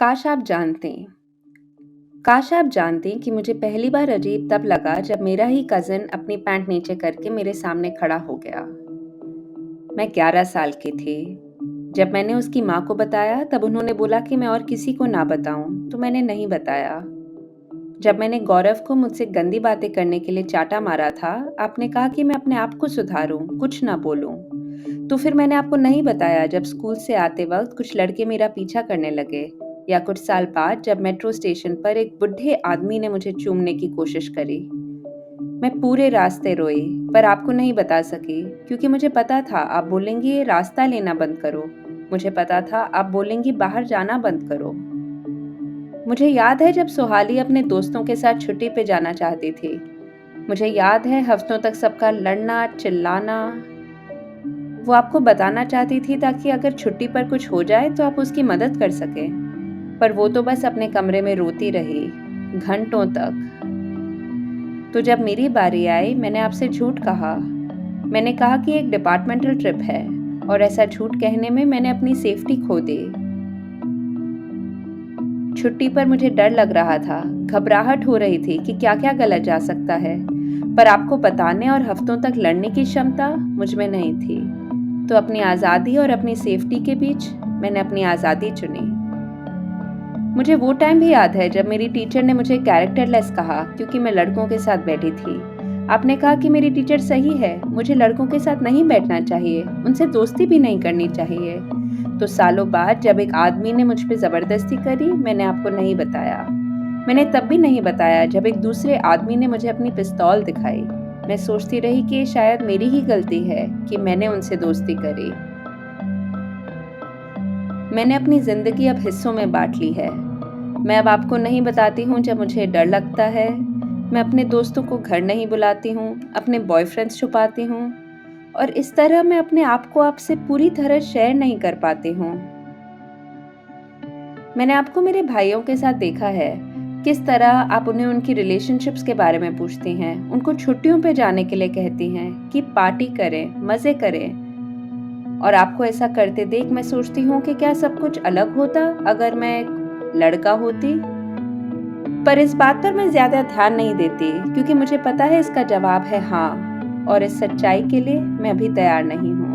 काश आप जानते काश आप जानते कि मुझे पहली बार अजीब तब लगा जब मेरा ही कज़न अपनी पैंट नीचे करके मेरे सामने खड़ा हो गया। मैं 11 साल की थी। जब मैंने उसकी माँ को बताया तब उन्होंने बोला कि मैं और किसी को ना बताऊं, तो मैंने नहीं बताया। जब मैंने गौरव को मुझसे गंदी बातें करने के लिए चाटा मारा था, आपने कहा कि मैं अपने आप को सुधारूं, कुछ ना बोलूं। तो फिर मैंने आपको नहीं बताया जब स्कूल से आते वक्त कुछ लड़के मेरा पीछा करने लगे, या कुछ साल बाद जब मेट्रो स्टेशन पर एक बुढ़े आदमी ने मुझे चूमने की कोशिश करी। मैं पूरे रास्ते रोई, पर आपको नहीं बता सकी क्योंकि मुझे पता था आप बोलेंगी ये रास्ता लेना बंद करो। मुझे पता था आप बोलेंगी बाहर जाना बंद करो। मुझे याद है जब सुहाली अपने दोस्तों के साथ छुट्टी पे जाना चाहती थी। मुझे याद है हफ्तों तक सबका लड़ना चिल्लाना। वो आपको बताना चाहती थी ताकि अगर छुट्टी पर कुछ हो जाए तो आप उसकी मदद कर सकें, पर वो तो बस अपने कमरे में रोती रही, घंटों तक। तो जब मेरी बारी आई मैंने आपसे झूठ कहा। मैंने कहा कि एक डिपार्टमेंटल ट्रिप है, और ऐसा झूठ कहने में मैंने अपनी सेफ्टी खो दी। छुट्टी पर मुझे डर लग रहा था, घबराहट हो रही थी कि क्या क्या गलत जा सकता है, पर आपको बताने और हफ्तों तक लड़ने की क्षमता मुझ में नहीं थी। तो अपनी आज़ादी और अपनी सेफ्टी के बीच मैंने अपनी आज़ादी चुनी। मुझे वो टाइम भी याद है जब मेरी टीचर ने मुझे कैरेक्टरलेस कहा क्योंकि मैं लड़कों के साथ बैठी थी। आपने कहा कि मेरी टीचर सही है, मुझे लड़कों के साथ नहीं बैठना चाहिए, उनसे दोस्ती भी नहीं करनी चाहिए। तो सालों बाद जब एक आदमी ने मुझ पे ज़बरदस्ती करी, मैंने आपको नहीं बताया। मैंने तब भी नहीं बताया जब एक दूसरे आदमी ने मुझे अपनी पिस्तौल दिखाई। मैं सोचती रही कि शायद मेरी ही गलती है कि मैंने उनसे दोस्ती करी। मैंने अपनी ज़िंदगी अब हिस्सों में बाँट ली है। मैं अब आपको नहीं बताती हूँ जब मुझे डर लगता है। मैं अपने दोस्तों को घर नहीं बुलाती हूँ, अपने बॉयफ्रेंड्स छुपाती हूँ, और इस तरह मैं अपने आप को आपसे पूरी तरह शेयर नहीं कर पाती हूँ। मैंने आपको मेरे भाइयों के साथ देखा है, किस तरह आप उन्हें उनकी रिलेशनशिप्स के बारे में पूछती हैं, उनको छुट्टियों पे जाने के लिए कहती हैं कि पार्टी करें, मज़े करें। और आपको ऐसा करते देख मैं सोचती हूँ कि क्या सब कुछ अलग होता अगर मैं एक लड़का होती। पर इस बात पर मैं ज़्यादा ध्यान नहीं देती क्योंकि मुझे पता है इसका जवाब है हाँ, और इस सच्चाई के लिए मैं अभी तैयार नहीं हूँ।